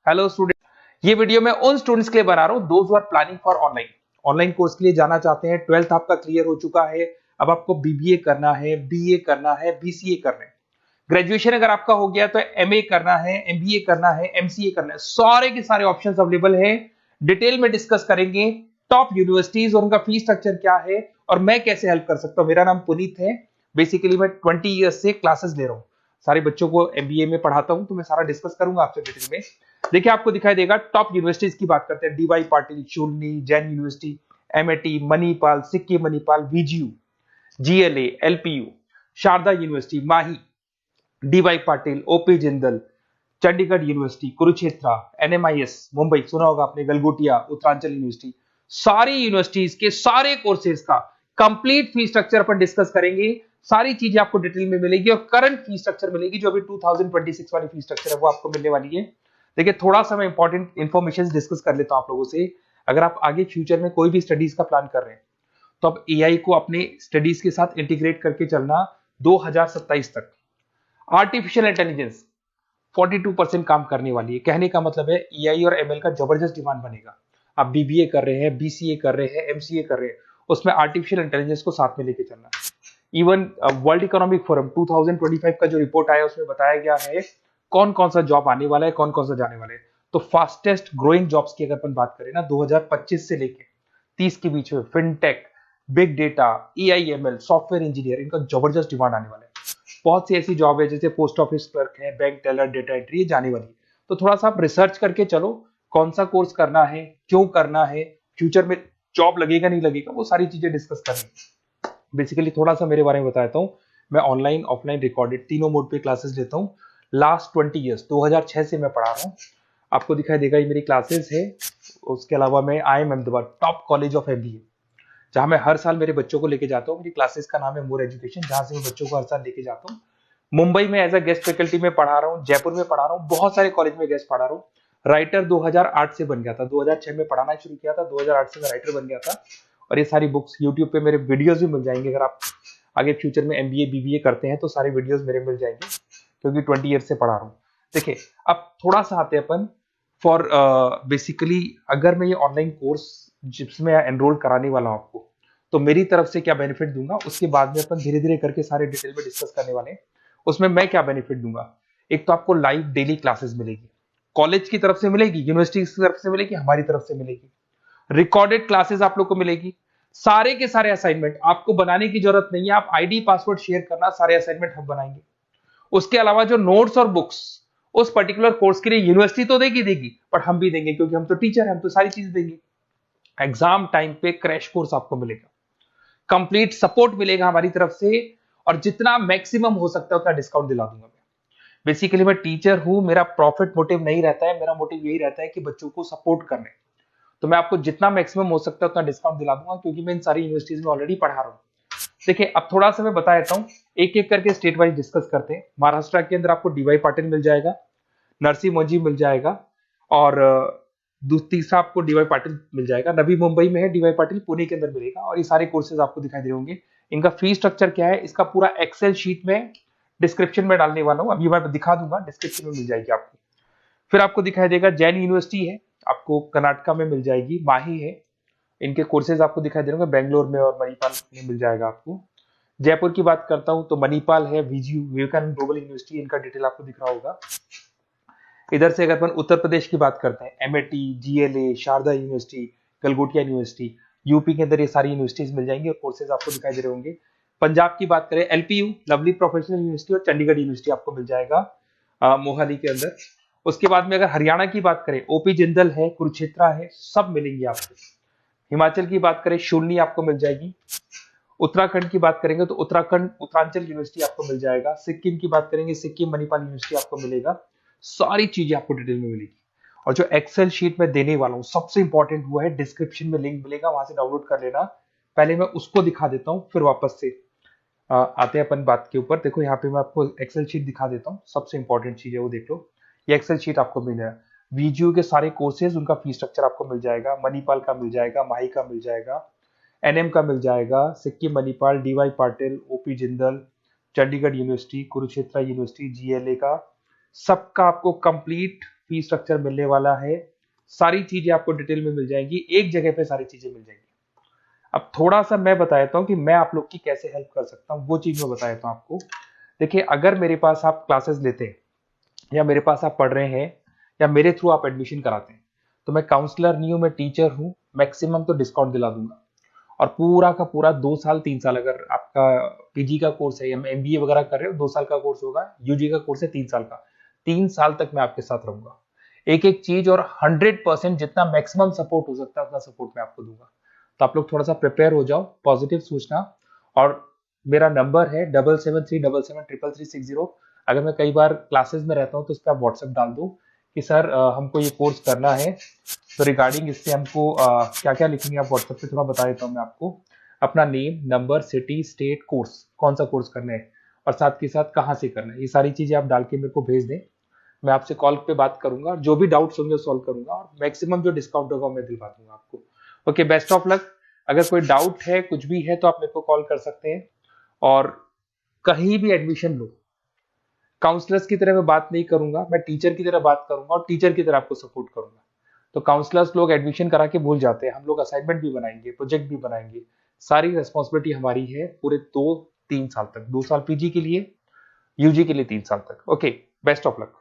Hello student, ये video मैं उन स्टूडेंट्स के लिए बना रहा हूँ those who are planning for online online course के लिए जाना चाहते हैं। 12th आपका क्लियर हो चुका है, अब आपको बीबीए करना है, बीए करना है, बीसीए करना है। ग्रेजुएशन अगर आपका हो गया तो एमए करना है, एमबीए करना है, एमसीए करना है। सारे के सारे ऑप्शंस अवेलेबल हैं। डिटेल में डिस्कस करेंगे टॉप यूनिवर्सिटीज और उनका फीस स्ट्रक्चर क्या है और मैं कैसे हेल्प कर सकता हूँ। मेरा नाम पुनीत है। बेसिकली मैं 20 ईयर्स से क्लासेस ले रहा हूँ, सारे बच्चों को एमबीए में पढ़ाता हूँ, तो मैं सारा डिस्कस करूंगा आपसे डिटेल में। देखिए आपको दिखाई देगा, टॉप यूनिवर्सिटीज की बात करते हैं। DY Patil, Shoolini, Jain university, MIT, Manipal, Sikkim Manipal, VGU, GLA, LPU, Sharda university, MAHE, DY Patil, OP Jindal, Chandigarh university, Kurukshetra, NMIMS Mumbai, सुना होगा आपने, गलगोटिया, उत्तरांचल यूनिवर्सिटी। सारी यूनिवर्सिटीज के सारे कोर्सेज का कंप्लीट फीस स्ट्रक्चर अपन डिस्कस करेंगे। सारी चीजें आपको डिटेल में मिलेगी और करंट फीस स्ट्रक्चर मिलेगी, जो अभी 2026 वाली फीस स्ट्रक्चर है वो आपको मिलने वाली है। देखिए थोड़ा सा मैं इंपॉर्टेंट इंफॉर्मेशन डिस्कस कर लेता हूं आप लोगों से। अगर आप आगे फ्यूचर में कोई भी स्टडीज का प्लान कर रहे हैं तो आप एआई को अपने स्टडीज के साथ इंटीग्रेट करके चलना। 2027 तक आर्टिफिशियल इंटेलिजेंस 42% काम करने वाली है। कहने का मतलब है एआई और एमएल का जबरदस्त डिमांड बनेगा। आप बीबीए कर रहे हैं, बीसीए कर रहे हैं, एमसीए कर रहे हैं, उसमें आर्टिफिशियल इंटेलिजेंस को साथ में लेके चलना। इवन वर्ल्ड इकोनॉमिक फोरम 2025 का जो रिपोर्ट आया उसमें बताया गया है कौन कौन सा जॉब आने वाला है, कौन कौन सा जाने वाला है। तो फास्टेस्ट ग्रोइंग जॉब्स की अगर अपन बात करें ना, 2025 से लेके 30 के बीच में fintech, big data, AIML, software engineer, इनका जबरदस्त डिमांड आने वाला है। बहुत सी ऐसी जॉब है जैसे पोस्ट ऑफिस क्लर्क है, बैंक टेलर, डेटा एंट्री, ये जाने वाली है। तो थोड़ा सा आप रिसर्च करके चलो कौन सा कोर्स करना है, क्यों करना है, फ्यूचर में जॉब लगेगा नहीं लगेगा, वो सारी चीजें डिस्कस करनी। बेसिकली थोड़ा सा मेरे बारे में बताता हूँ। मैं ऑनलाइन, ऑफलाइन, रिकॉर्डेड तीनों मोड पे क्लासेस लेता हूँ। लास्ट 20 ईयर्स 2006 से मैं पढ़ा रहा हूँ। आपको दिखाई देगा ये मेरी क्लासेस है। उसके अलावा मैं I am Ahmedabad top college of MBA, जहां मैं हर साल मेरे बच्चों को लेके जाता हूँ। मेरी क्लासेस का नाम है मोर एजुकेशन, जहां से मैं बच्चों को हर साल लेके जाता हूँ। मुंबई में एज अ गेस्ट फैकल्टी में पढ़ा रहा हूँ, जयपुर में पढ़ा रहा हूँ, बहुत सारे कॉलेज में गेस्ट पढ़ा रहा हूँ। राइटर 2008 से बन गया था, 2006 में पढ़ाना शुरू किया था, 2008 से मैं राइटर बन गया था। और ये सारी बुक्स यूट्यूब पे मेरे वीडियोस भी मिल जाएंगे। अगर आप आगे फ्यूचर में एमबीए बीबीए करते हैं तो सारे वीडियोस मेरे मिल जाएंगे, क्योंकि 20 ईयर से पढ़ा रहा हूँ। देखिए अब थोड़ा सा आते हैं अपन फॉर बेसिकली, अगर मैं ये ऑनलाइन कोर्स जिसमें एनरोल कराने वाला हूँ आपको, तो मेरी तरफ से क्या बेनिफिट दूंगा, उसके बाद में अपन धीरे धीरे करके सारे डिटेल में डिस्कस करने वाले हैं। उसमें मैं क्या बेनिफिट दूंगा, एक तो आपको लाइव डेली क्लासेस मिलेगी, कॉलेज की तरफ से मिलेगी, यूनिवर्सिटी की तरफ से मिलेगी, हमारी तरफ से मिलेगी। रिकॉर्डेड क्लासेस आप लोग को मिलेगी। सारे के सारे असाइनमेंट आपको बनाने की जरूरत नहीं है, आप आईडी पासवर्ड शेयर करना, सारे असाइनमेंट हम बनाएंगे। उसके अलावा जो नोट्स और बुक्स उस पर्टिकुलर कोर्स के लिए यूनिवर्सिटी तो देगी, बट हम भी देंगे, क्योंकि हम तो टीचर हैं, हम तो सारी चीज देंगे। एग्जाम टाइम पे क्रैश कोर्स आपको मिलेगा, कंप्लीट सपोर्ट मिलेगा हमारी तरफ से, और जितना मैक्सिमम हो सकता है उतना डिस्काउंट दिला दूंगा मैं। बेसिकली मैं टीचर हूं, मेरा प्रॉफिट मोटिव नहीं रहता है, मेरा मोटिव यही रहता है कि बच्चों को सपोर्ट करने। तो मैं आपको जितना मैक्सिमम हो सकता है उतना डिस्काउंट दिला दूंगा, क्योंकि मैं इन सारी यूनिवर्सिटीज में ऑलरेडी पढ़ा रहा हूँ। देखिए अब थोड़ा सा मैं बता देता हूँ, एक एक करके स्टेट वाइज डिस्कस करते हैं। महाराष्ट्र के अंदर आपको डीवाई पाटिल मिल जाएगा, नरसी मोंजी मिल जाएगा, और तीसरा आपको डीवाई पाटिल मिल जाएगा। नवी मुंबई में है डीवाई पाटिल, पुणे के अंदर मिलेगा। और ये सारे कोर्सेज आपको दिखाई दे होंगे। इनका फीस स्ट्रक्चर क्या है, इसका पूरा एक्सेल शीट में डिस्क्रिप्शन में डालने वाला हूँ, अभी मैं दिखा दूंगा, डिस्क्रिप्शन में मिल जाएगी आपको। फिर आपको दिखाई देगा जैन यूनिवर्सिटी है, आपको कर्नाटका में मिल जाएगी, माही है, इनके कोर्सेज आपको दिखाई दे रहे होंगे, बेंगलोर में और मणिपाल में मिल जाएगा आपको। जयपुर की बात करता हूं तो मणिपाल है, वीजीयू, विवेकानंद ग्लोबल यूनिवर्सिटी, इनका डिटेल आपको दिख रहा होगा। इधर से अगर अपन उत्तर प्रदेश की बात करते हैं, MAT, GLA, Sharda university, Galgotias university, UP के अंदर ये सारी यूनिवर्सिटीज मिल जाएंगी और कोर्सेज आपको दिखाई दे रहे होंगे। पंजाब की बात करें, एलपीयू, लवली प्रोफेशनल यूनिवर्सिटी, और चंडीगढ़ यूनिवर्सिटी आपको मिल जाएगा मोहाली के अंदर। उसके बाद में अगर हरियाणा की बात करें, ओपी जिंदल है, कुरुक्षेत्र है, सब मिलेंगे आपको। हिमाचल की बात करें, शूलनी आपको मिल जाएगी। उत्तराखंड की बात करेंगे तो उत्तराखंड उत्तरांचल यूनिवर्सिटी आपको मिल जाएगा। सिक्किम की बात करेंगे, सिक्किम मणिपाल यूनिवर्सिटी आपको मिलेगा। सारी चीजें आपको डिटेल में मिलेगी। और जो एक्सेल शीट में देने वाला हूँ, सबसे इंपॉर्टेंट हुआ है, डिस्क्रिप्शन में लिंक मिलेगा, वहां से डाउनलोड कर लेना। पहले मैं उसको दिखा देता हूँ, फिर वापस से आते हैं अपन बात के ऊपर। देखो यहाँ पे मैं आपको एक्सेल शीट दिखा देता हूँ, सबसे इंपॉर्टेंट चीज है वो देख लो। ये एक्सेल शीट आपको मिल जाएगा। वीजीयू के सारे कोर्सेज, उनका फीस स्ट्रक्चर आपको मिल जाएगा। मणिपाल का मिल जाएगा, माही का मिल जाएगा, एनएम का मिल जाएगा, Sikkim Manipal, DY Patil, OP Jindal, Chandigarh university, Kurukshetra university, GLA का, सबका आपको कंप्लीट फी स्ट्रक्चर मिलने वाला है, सारी चीजें आपको डिटेल में मिल जाएंगी, एक जगह पे सारी चीजें मिल जाएंगी। अब थोड़ा सा मैं बता देता हूँ कि मैं आप लोग की कैसे हेल्प कर सकता हूँ, वो चीज मैं बता देता हूँ आपको। देखिए, अगर मेरे पास आप क्लासेस लेते हैं या मेरे पास आप पढ़ रहे हैं या मेरे थ्रू आप एडमिशन कराते हैं, तो मैं काउंसलर नहीं हूँ, मैं टीचर हूँ, मैक्सिमम तो डिस्काउंट दिला दूंगा। और पूरा का पूरा 2 साल 3 साल, अगर आपका पीजी का कोर्स है या एमबीए वगैरह कर रहे हो, 2 साल का कोर्स होगा, यूजी का कोर्स है 3 साल का, 3 साल तक मैं आपके साथ रहूंगा। एक एक चीज और 100% जितना मैक्सिमम सपोर्ट हो सकता है उतना सपोर्ट मैं आपको दूंगा। तो आप लोग थोड़ा सा प्रिपेयर हो जाओ, पॉजिटिव सोचना। और मेरा नंबर है 7737733360। अगर मैं कई बार क्लासेस में रहता हूँ तो उस पर आप व्हाट्सएप डाल दो कि सर हमको ये कोर्स करना है, तो रिगार्डिंग इससे हमको क्या क्या लिखेंगे आप व्हाट्सएप पे थोड़ा बता देता हूँ मैं आपको। अपना name, number, city, state, course, कौन सा कोर्स करना है और साथ के साथ कहाँ से करना है, ये सारी चीजें आप डाल के मेरे को भेज दें। मैं आपसे कॉल पे बात करूंगा, जो भी डाउट्स होंगे सॉल्व करूंगा और मैक्सिमम जो डिस्काउंट होगा मैं दिलवा दूंगा आपको। Okay, best of luck. अगर कोई डाउट है, कुछ भी है, तो आप मेरे को कॉल कर सकते हैं। और कहीं भी एडमिशन लो, काउंसलर्स की तरह मैं बात नहीं करूंगा, मैं टीचर की तरह बात करूंगा और टीचर की तरह आपको सपोर्ट करूंगा। तो काउंसलर्स लोग एडमिशन करा के भूल जाते हैं, हम लोग असाइनमेंट भी बनाएंगे, प्रोजेक्ट भी बनाएंगे, सारी रेस्पॉन्सिबिलिटी हमारी है पूरे 2-3 साल तक, 2 साल पीजी के लिए, यूजी के लिए 3 साल तक। Okay, best of luck.